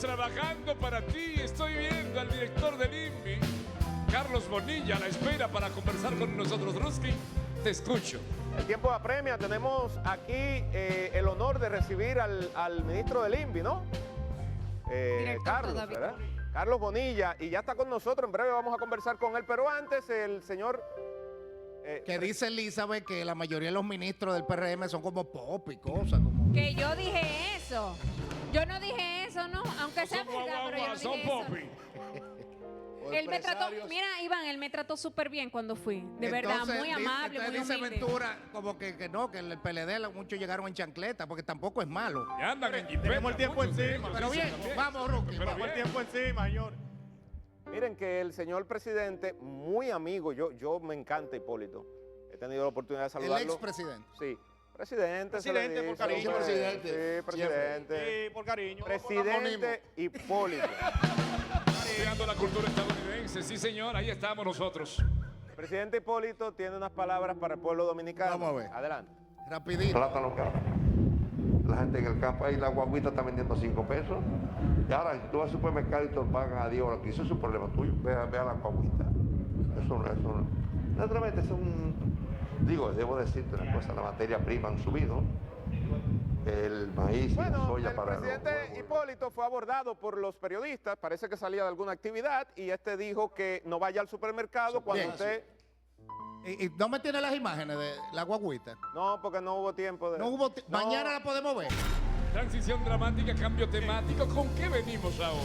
trabajando para ti. Estoy viendo al director del INVI, Carlos Bonilla, a la espera para conversar con nosotros. Ruski, te escucho. El tiempo apremia. Tenemos aquí el honor de recibir al ministro del INVI, ¿no? Carlos, David. ¿verdad? Carlos Bonilla, y ya está con nosotros. En breve vamos a conversar con él, pero antes el señor... que dice Elizabeth que la mayoría de los ministros del PRM son como pop y cosas. Como... Que yo dije eso. Yo no dije eso, no. Aunque sea Son verdad, pero yo no son dije eso. popi. Él me trató, mira, Iván, él me trató súper bien cuando fui. De verdad, Entonces, muy amable, muy dice humilde. Ventura como que no, que el PLD muchos llegaron en chancleta, porque tampoco es malo. Ya andan en jipeta, Tenemos el tiempo muchos de encima. ellos, Pero dicen bien, también. vamos, Rookie. Pero vamos. Tenemos el bien. tiempo encima, señor. Miren que el señor presidente, muy amigo, yo me encanta Hipólito. He tenido la oportunidad de El saludarlo. expresidente. Sí, presidente. se le Presidente, por dice, cariño. hombre. Presidente. Sí, presidente. Sí, por cariño. Presidente Hipólito. Creando la cultura estadounidense. Sí, señor, ahí estamos nosotros. El presidente Hipólito tiene unas palabras para el pueblo dominicano. Vamos a ver. Adelante. Rapidito. Plátano caro. La gente en el campo ahí, la guaguita está vendiendo 5 pesos. Y ahora, si tú vas al supermercado y te lo pagan a 10 horas, que eso es un problema tuyo. Ve a la guaguita. Eso no. Naturalmente, es digo, debo decirte una cosa, la materia prima han subido. El maíz y la Bueno, soya el para presidente Hipólito fue abordado por los periodistas, parece que salía de alguna actividad, y este dijo que no vaya al supermercado cuando Bien. usted... Y no me tiene las imágenes de la guaguita. No, porque no hubo tiempo de... No hubo No. Mañana la podemos ver. Transición dramática, cambio temático. ¿Con qué venimos ahora?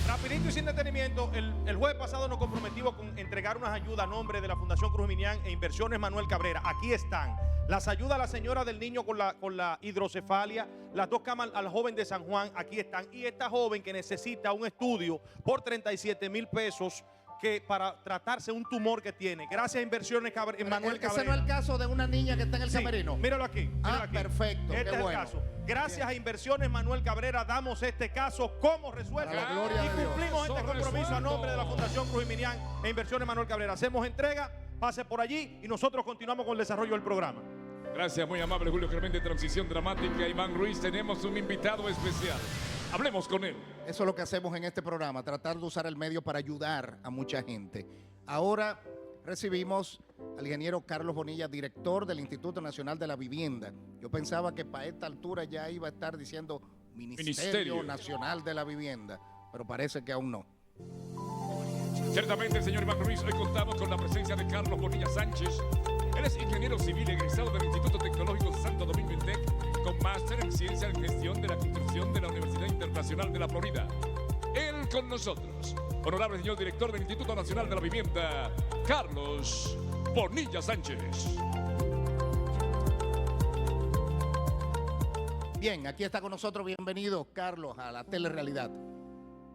Rapidito y sin detenimiento, el jueves pasado nos comprometimos con entregar unas ayudas a nombre de la Fundación Cruz Minian e Inversiones Manuel Cabrera. Aquí están. Las ayudas a la señora del niño con la hidrocefalia, las 2 camas al joven de San Juan, aquí están. Y esta joven que necesita un estudio por 37,000 pesos para tratarse un tumor que tiene. Gracias a Inversiones Manuel Cabrera. Ese no es el caso de una niña que está en el Sí, camerino. míralo aquí. Míralo aquí. Perfecto. Este qué es bueno. el caso. Gracias a Inversiones Manuel Cabrera damos este caso como resuelto. Para la gloria Y de Dios. cumplimos este Eso compromiso a resuelto. nombre de la Fundación Cruz y Minian e Inversiones Manuel Cabrera. Hacemos entrega, pase por allí y nosotros continuamos con el desarrollo del programa. Gracias, muy amable Julio Clemente. Transición dramática, Iván Ruiz. Tenemos un invitado especial. Hablemos con él. Eso es lo que hacemos en este programa, tratar de usar el medio para ayudar a mucha gente. Ahora recibimos al ingeniero Carlos Bonilla, director del Instituto Nacional de la Vivienda. Yo pensaba que para esta altura ya iba a estar diciendo Ministerio Nacional de la Vivienda, pero parece que aún no. Ciertamente, señor Iván Ruiz, hoy contamos con la presencia de Carlos Bonilla Sánchez. Él es ingeniero civil egresado del Instituto Tecnológico Santo Domingo INTEC, con máster en Ciencia en Gestión de la Construcción de la Universidad Internacional de la Florida. Él con nosotros, honorable señor director del Instituto Nacional de la Vivienda, Carlos Bonilla Sánchez. Bien, aquí está con nosotros. Bienvenido, Carlos, a la Telerealidad.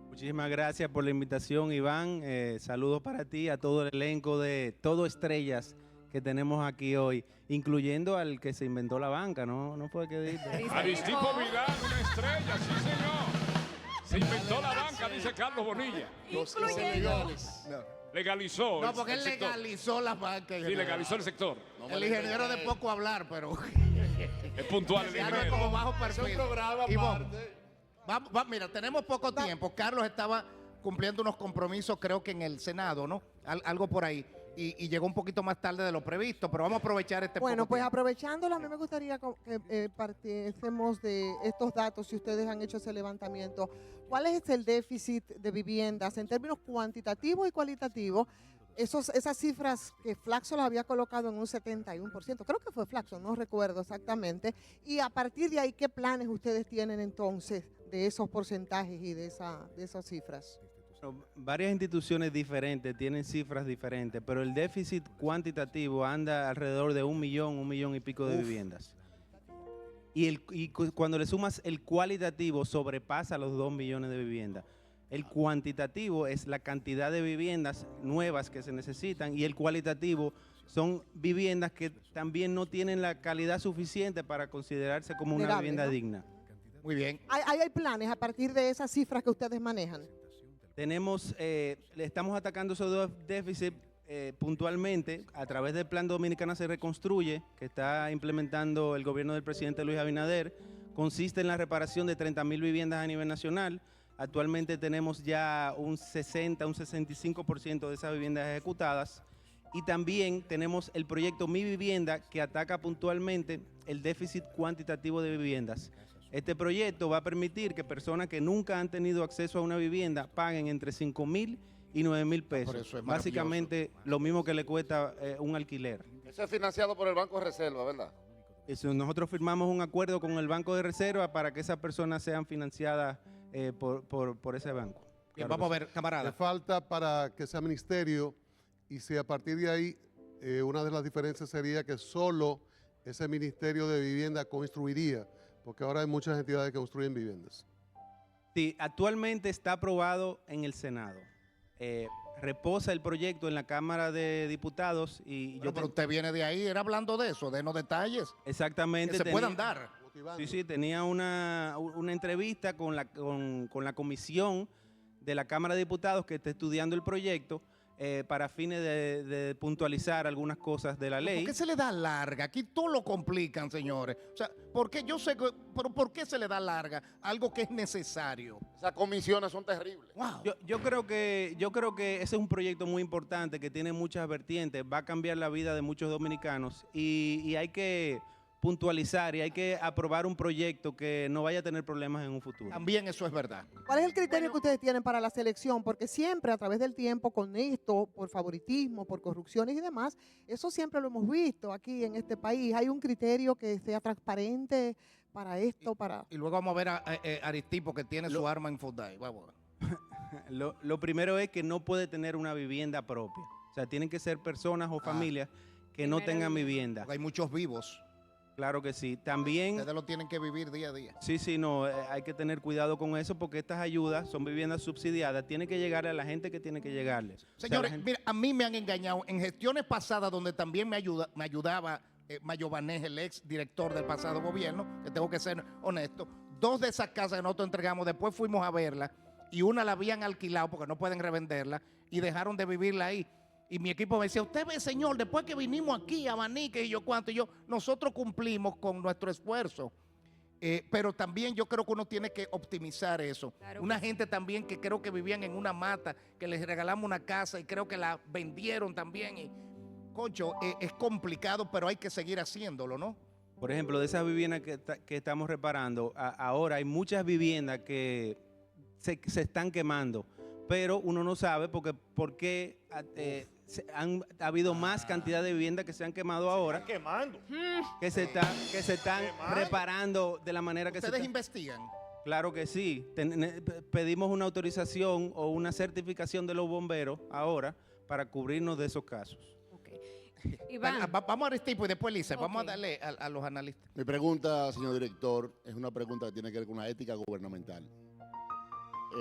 Muchísimas gracias por la invitación, Iván. Saludos para ti, a todo el elenco de Todo Estrellas que tenemos aquí hoy, incluyendo al que se inventó la banca, ¿no? ¿No fue que dijiste? Aristipo Vidal, una estrella, sí señor. Se inventó la banca, dice Carlos Bonilla. Legalizó. No, porque el él sector. legalizó las bancas. Sí, legalizó el sector. El ingeniero de poco hablar, pero Es puntual el ya no es ingeniero. como bajo perfil. Mira, tenemos poco tiempo. Carlos estaba cumpliendo unos compromisos, creo que en el Senado, ¿no? Algo por ahí. Y llegó un poquito más tarde de lo previsto, pero vamos a aprovechar este Bueno, poco pues tiempo. aprovechándolo, a mí me gustaría que partiésemos de estos datos, si ustedes han hecho ese levantamiento. ¿Cuál es el déficit de viviendas en términos cuantitativos y cualitativos? Esas cifras que Flaxo las había colocado en un 71%, creo que fue Flaxo, no recuerdo exactamente. Y a partir de ahí, ¿qué planes ustedes tienen entonces de esos porcentajes y de esas cifras? Bueno, varias instituciones diferentes tienen cifras diferentes, pero el déficit cuantitativo anda alrededor de 1 millón y pico de viviendas. Cuando le sumas el cualitativo, sobrepasa los 2 millones de viviendas. El cuantitativo es la cantidad de viviendas nuevas que se necesitan y el cualitativo son viviendas que también no tienen la calidad suficiente para considerarse como una Vulnerable, vivienda ¿no? digna. Muy bien. ¿Hay planes a partir de esas cifras que ustedes manejan? Le estamos atacando esos dos déficits puntualmente a través del Plan Dominicana se reconstruye, que está implementando el gobierno del presidente Luis Abinader. Consiste en la reparación de 30,000 viviendas a nivel nacional. Actualmente tenemos ya un 60, un 65% de esas viviendas ejecutadas. Y también tenemos el proyecto Mi Vivienda, que ataca puntualmente el déficit cuantitativo de viviendas. Este proyecto va a permitir que personas que nunca han tenido acceso a una vivienda paguen entre 5.000 y 9.000 pesos. Por eso es básicamente lo mismo que le cuesta un alquiler. Eso es financiado por el Banco de Reserva, ¿verdad? Eso, nosotros firmamos un acuerdo con el Banco de Reserva para que esas personas sean financiadas por ese banco. Bien, Claro vamos que a ver, Le camarada. falta para que sea ministerio y si a partir de ahí una de las diferencias sería que solo ese Ministerio de Vivienda construiría, porque ahora hay muchas entidades que construyen viviendas. Sí, actualmente está aprobado en el Senado. Reposa el proyecto en la Cámara de Diputados y Pero usted viene de ahí, era hablando de eso, denos detalles exactamente que se puedan dar. Sí, sí, tenía una entrevista con la comisión de la Cámara de Diputados que está estudiando el proyecto para fines de puntualizar algunas cosas de la ley. ¿Por qué se le da larga? Aquí todo lo complican, señores. O sea, porque yo sé que, pero ¿por qué se le da larga algo que es necesario? Esas comisiones son terribles. Wow. Yo creo que ese es un proyecto muy importante que tiene muchas vertientes, va a cambiar la vida de muchos dominicanos y hay que puntualizar y hay que aprobar un proyecto que no vaya a tener problemas en un futuro. También eso es verdad. ¿Cuál es el criterio que ustedes tienen para la selección? Porque siempre a través del tiempo con esto, por favoritismo, por corrupciones y demás, eso siempre lo hemos visto aquí en este país. ¿Hay un criterio que sea transparente para esto? Y luego vamos a ver a Aristipo que tiene su arma en Fundai. Vamos. Lo primero es que no puede tener una vivienda propia. O sea, tienen que ser personas o familias que no tengan vivienda. Porque hay muchos vivos. Claro que sí. También... Ustedes lo tienen que vivir día a día. Sí, no, hay que tener cuidado con eso porque estas ayudas son viviendas subsidiadas. Tiene que llegarle a la gente que tiene que llegarle. Señores, mira, a mí me han engañado. En gestiones pasadas donde también me ayudaba Mayo Banés, el ex director del pasado gobierno, que tengo que ser honesto, 2 de esas casas que nosotros entregamos, después fuimos a verla y una la habían alquilado porque no pueden revenderla y dejaron de vivirla ahí. Y mi equipo me decía, usted ve, señor, después que vinimos aquí a Abanique y yo cuánto, y yo, nosotros cumplimos con nuestro esfuerzo. Pero también yo creo que uno tiene que optimizar eso. Claro Una que gente también que creo que vivían en una mata, que les regalamos una casa y creo que la vendieron también. Y, concho, es complicado, pero hay que seguir haciéndolo, ¿no? Por ejemplo, de esas viviendas que estamos reparando, ahora hay muchas viviendas que se están quemando, pero uno no sabe por qué ha habido más cantidad de viviendas que se han quemado ahora. Están quemando. Que se están reparando de la manera que ¿Ustedes investigan? Claro que sí. Pedimos una autorización o una certificación de los bomberos ahora para cubrirnos de esos casos. Iván. Vamos a Aristipo y después Lisa. Vamos a Ok. darle a los analistas. Mi pregunta, señor director, es una pregunta que tiene que ver con la ética gubernamental.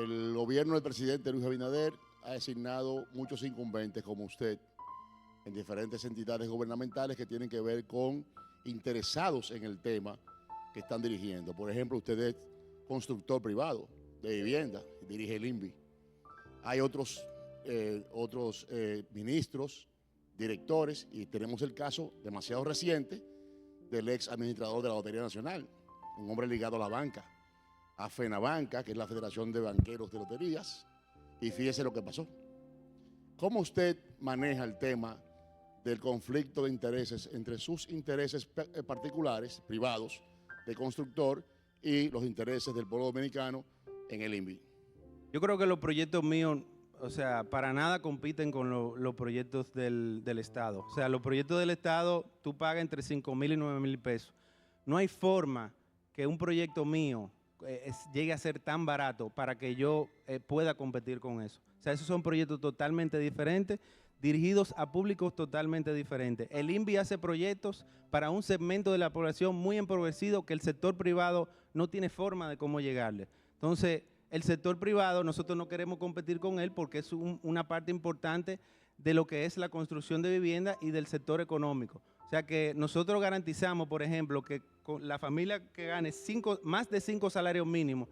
El gobierno del presidente Luis Abinader ha designado muchos incumbentes como usted en diferentes entidades gubernamentales que tienen que ver con interesados en el tema que están dirigiendo. Por ejemplo, usted es constructor privado de vivienda, dirige el INVI. Hay otros ministros, directores, y tenemos el caso demasiado reciente del ex administrador de la Lotería Nacional, un hombre ligado a la banca, a FENABanca, que es la Federación de Banqueros de Loterías, y fíjese lo que pasó. ¿Cómo usted maneja el tema del conflicto de intereses entre sus intereses particulares, privados, de constructor, y los intereses del pueblo dominicano en el INVI? Yo creo que los proyectos míos, o sea, para nada compiten con los proyectos del Estado. O sea, los proyectos del Estado, tú pagas entre 5.000 y 9.000 pesos. No hay forma que un proyecto mío llegue a ser tan barato para que yo pueda competir con eso. O sea, esos son proyectos totalmente diferentes, dirigidos a públicos totalmente diferentes. El INVI hace proyectos para un segmento de la población muy empobrecido que el sector privado no tiene forma de cómo llegarle. Entonces, el sector privado, nosotros no queremos competir con él porque es una parte importante de lo que es la construcción de vivienda y del sector económico. O sea que nosotros garantizamos, por ejemplo, que la familia que gane más de 5 salarios mínimos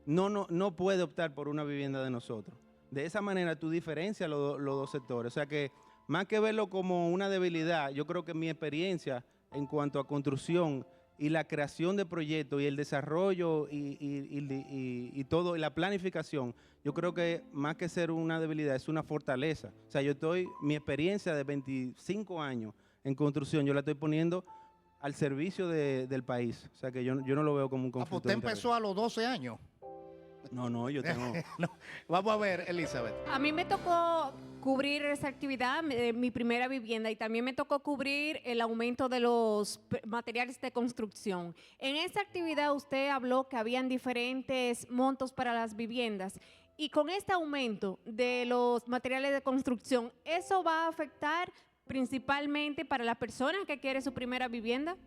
no puede optar por una vivienda de nosotros. De esa manera tú diferencias los dos sectores. O sea que más que verlo como una debilidad, yo creo que mi experiencia en cuanto a construcción y la creación de proyectos y el desarrollo y todo, y la planificación, yo creo que más que ser una debilidad, es una fortaleza. O sea, mi experiencia de 25 años en construcción, yo la estoy poniendo al servicio del país. O sea, que yo no lo veo como un conflicto. Usted empezó a los 12 años. No, yo tengo... No. Vamos a ver, Elizabeth. A mí me tocó cubrir esa actividad, mi primera vivienda, y también me tocó cubrir el aumento de los materiales de construcción. En esa actividad usted habló que habían diferentes montos para las viviendas. Y con este aumento de los materiales de construcción, ¿eso va a afectar principalmente para la persona que quiere su primera vivienda?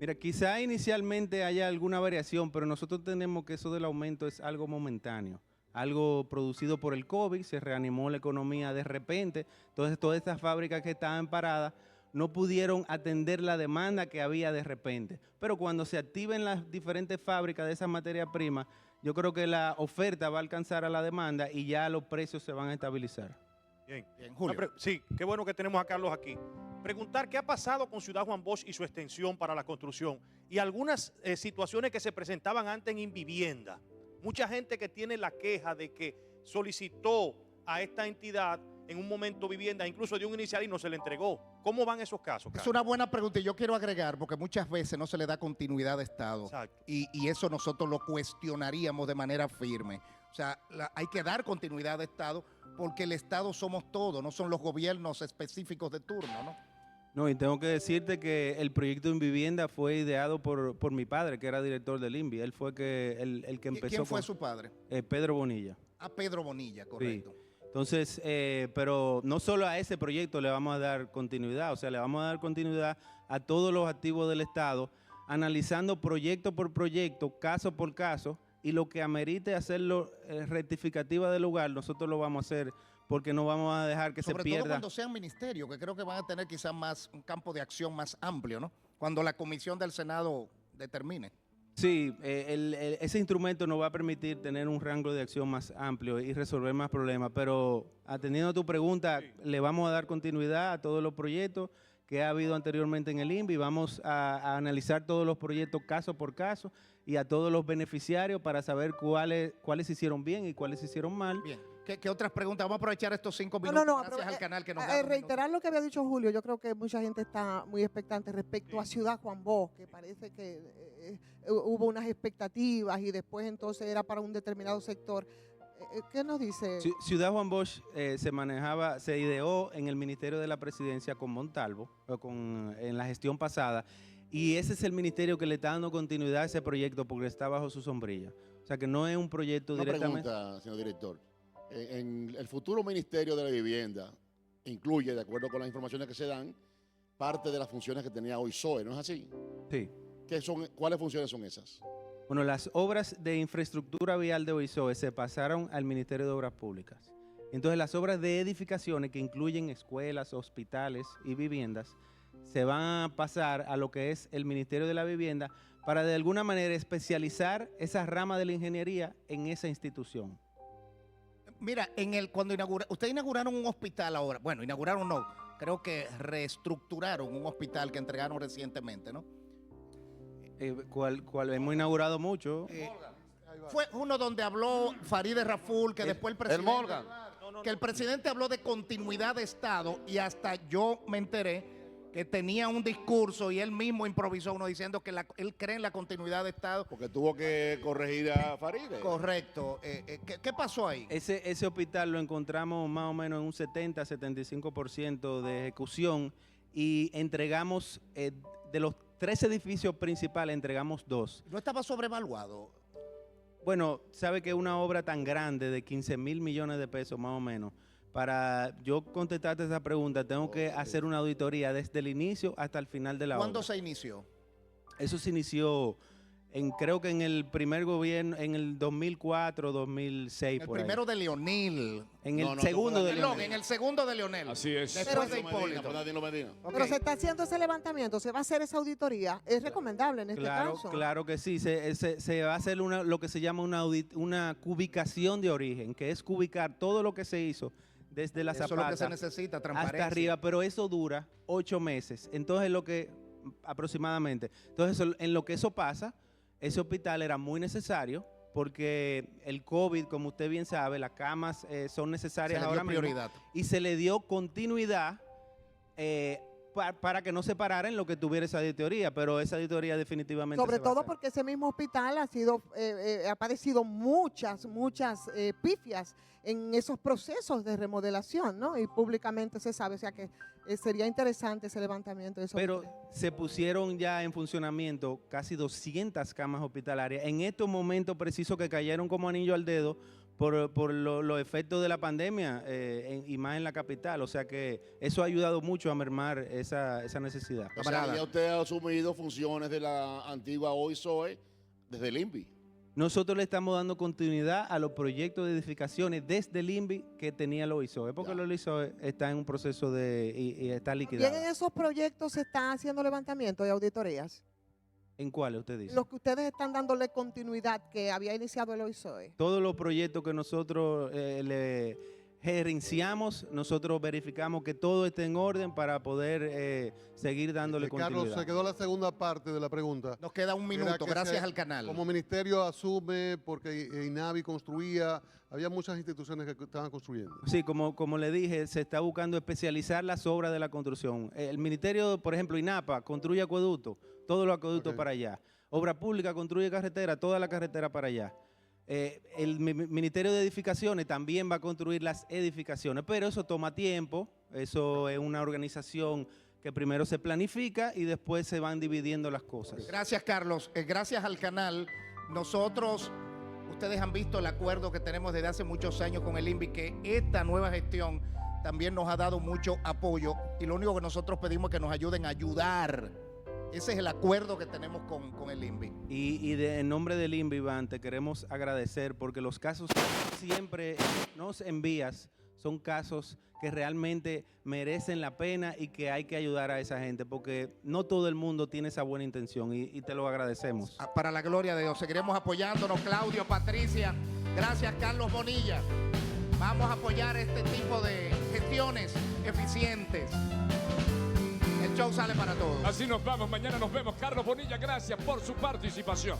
Mira, quizá inicialmente haya alguna variación, pero nosotros tenemos que eso del aumento es algo momentáneo, algo producido por el COVID, se reanimó la economía de repente, entonces todas estas fábricas que estaban paradas no pudieron atender la demanda que había de repente. Pero cuando se activen las diferentes fábricas de esa materia prima, yo creo que la oferta va a alcanzar a la demanda y ya los precios se van a estabilizar. Bien. Julio. Sí, qué bueno que tenemos a Carlos aquí. Preguntar qué ha pasado con Ciudad Juan Bosch y su extensión para la construcción y algunas situaciones que se presentaban antes en Invivienda. Mucha gente que tiene la queja de que solicitó a esta entidad en un momento vivienda, incluso de un inicial y no se le entregó. ¿Cómo van esos casos, Carlos? Es una buena pregunta y yo quiero agregar, porque muchas veces no se le da continuidad de Estado. Exacto. Y eso nosotros lo cuestionaríamos de manera firme. O sea, hay que dar continuidad de Estado porque el Estado somos todos, no son los gobiernos específicos de turno, ¿no? No, y tengo que decirte que el proyecto en vivienda fue ideado por mi padre, que era director del INVI. Él fue el que empezó. ¿Quién fue su padre? Pedro Bonilla. Pedro Bonilla, correcto. Sí. Entonces, pero no solo a ese proyecto le vamos a dar continuidad, o sea, le vamos a dar continuidad a todos los activos del Estado, analizando proyecto por proyecto, caso por caso, y lo que amerite hacerlo rectificativa del lugar, nosotros lo vamos a hacer porque no vamos a dejar que se pierda. Sobre todo cuando sean ministerios, que creo que van a tener quizás un campo de acción más amplio, ¿no? Cuando la comisión del Senado determine. Sí, ese instrumento nos va a permitir tener un rango de acción más amplio y resolver más problemas, pero atendiendo a tu pregunta, le vamos a dar continuidad a todos los proyectos que ha habido anteriormente en el INVI, vamos a analizar todos los proyectos caso por caso y a todos los beneficiarios para saber cuáles hicieron bien y cuáles hicieron mal. Bien. ¿Qué otras preguntas? Vamos a aprovechar estos 5 minutos gracias al canal que nos da. Reiterar lo que había dicho Julio, yo creo que mucha gente está muy expectante respecto a Ciudad Juan Bosch, que parece que hubo unas expectativas y después entonces era para un determinado sector. ¿Qué nos dice? Ciudad Juan Bosch se ideó en el Ministerio de la Presidencia con Montalvo, en la gestión pasada, y ese es el ministerio que le está dando continuidad a ese proyecto porque está bajo su sombrilla. O sea que no es un proyecto directamente. Una pregunta, señor director. En el futuro Ministerio de la Vivienda incluye, de acuerdo con las informaciones que se dan, parte de las funciones que tenía hoy SOE, ¿no es así? Sí. ¿Cuáles funciones son esas? Bueno, las obras de infraestructura vial de OISOE se pasaron al Ministerio de Obras Públicas. Entonces, las obras de edificaciones que incluyen escuelas, hospitales y viviendas se van a pasar a lo que es el Ministerio de la Vivienda para de alguna manera especializar esa rama de la ingeniería en esa institución. Mira, cuando ustedes inauguraron un hospital ahora, bueno, inauguraron no, creo que reestructuraron un hospital que entregaron recientemente, ¿no? ¿Cuál hemos inaugurado mucho? Fue uno donde habló Farideh Raful, que después el presidente... El Morgan. Que el presidente habló de continuidad de Estado y hasta yo me enteré que tenía un discurso y él mismo improvisó uno diciendo que él cree en la continuidad de Estado. Porque tuvo que corregir a Farideh. Correcto. ¿Qué pasó ahí? Ese hospital lo encontramos más o menos en un 70-75% de ejecución y entregamos, de los 3 edificios principales, entregamos 2. ¿No estaba sobrevaluado? Bueno, sabe que una obra tan grande de 15,000 millones de pesos más o menos, para yo contestarte esa pregunta, tengo que hacer una auditoría desde el inicio hasta el final de la obra. ¿Cuándo se inició? Eso se inició, creo que en el primer gobierno, en el 2004, 2006. El primero de Leonel. En el segundo de Leonel. En el segundo de Leonel. Así es. Después de Hipólito. Pero se está haciendo ese levantamiento, se va a hacer esa auditoría. Es recomendable en este caso. Claro que sí. Se va a hacer lo que se llama una cubicación de origen, que es cubicar todo lo que se hizo desde la zapata eso es lo que se necesita, transparencia. hasta arriba, pero eso dura 8 meses. Entonces lo que aproximadamente. Entonces, en lo que eso pasa, ese hospital era muy necesario porque el COVID, como usted bien sabe, las camas son necesarias ahora mismo. Prioridad. Y se le dio continuidad para que no se parara en lo que tuviera esa auditoría, pero esa auditoría definitivamente Sobre se va a todo hacer. porque ese mismo hospital ha padecido muchas pifias en esos procesos de remodelación, ¿no? Y públicamente se sabe, o sea que sería interesante ese levantamiento de esos Pero hospitales. se pusieron ya en funcionamiento casi 200 camas hospitalarias en estos momentos precisos que cayeron como anillo al dedo por los efectos de la pandemia y más en la capital. O sea que eso ha ayudado mucho a mermar esa necesidad. O sea, ya usted ha asumido funciones de la antigua OISOE desde el INVI. Nosotros le estamos dando continuidad a los proyectos de edificaciones desde el INVI que tenía el OISOE, porque el OISOE está en un proceso y está liquidado. ¿Bien en esos proyectos se está haciendo levantamiento de auditorías? ¿En cuáles usted dice? Los que ustedes están dándole continuidad que había iniciado el OISOE. Todos los proyectos que nosotros le gerenciamos, nosotros verificamos que todo esté en orden para poder seguir dándole continuidad. Carlos, se quedó la segunda parte de la pregunta. Nos queda un minuto, gracias al canal. Como ministerio asume, porque INAVI construía, había muchas instituciones que estaban construyendo. Sí, como le dije, se está buscando especializar las obras de la construcción. El ministerio, por ejemplo, INAPA, construye acueductos, todos los acueductos para allá. Obra Pública construye carretera, toda la carretera para allá. El Ministerio de Edificaciones también va a construir las edificaciones, pero eso toma tiempo, eso es una organización que primero se planifica y después se van dividiendo las cosas. Gracias, Carlos. Gracias al canal. Nosotros, ustedes han visto el acuerdo que tenemos desde hace muchos años con el INVI, que esta nueva gestión también nos ha dado mucho apoyo y lo único que nosotros pedimos es que nos ayuden a ayudar. Ese es el acuerdo que tenemos con el INVI. En nombre del INVI, Iván, te queremos agradecer porque los casos que siempre nos envías son casos que realmente merecen la pena y que hay que ayudar a esa gente porque no todo el mundo tiene esa buena intención y te lo agradecemos. Para la gloria de Dios, seguiremos apoyándonos. Claudio, Patricia, gracias Carlos Bonilla. Vamos a apoyar este tipo de gestiones eficientes. El show sale para todos. Así nos vamos, mañana nos vemos. Carlos Bonilla, gracias por su participación.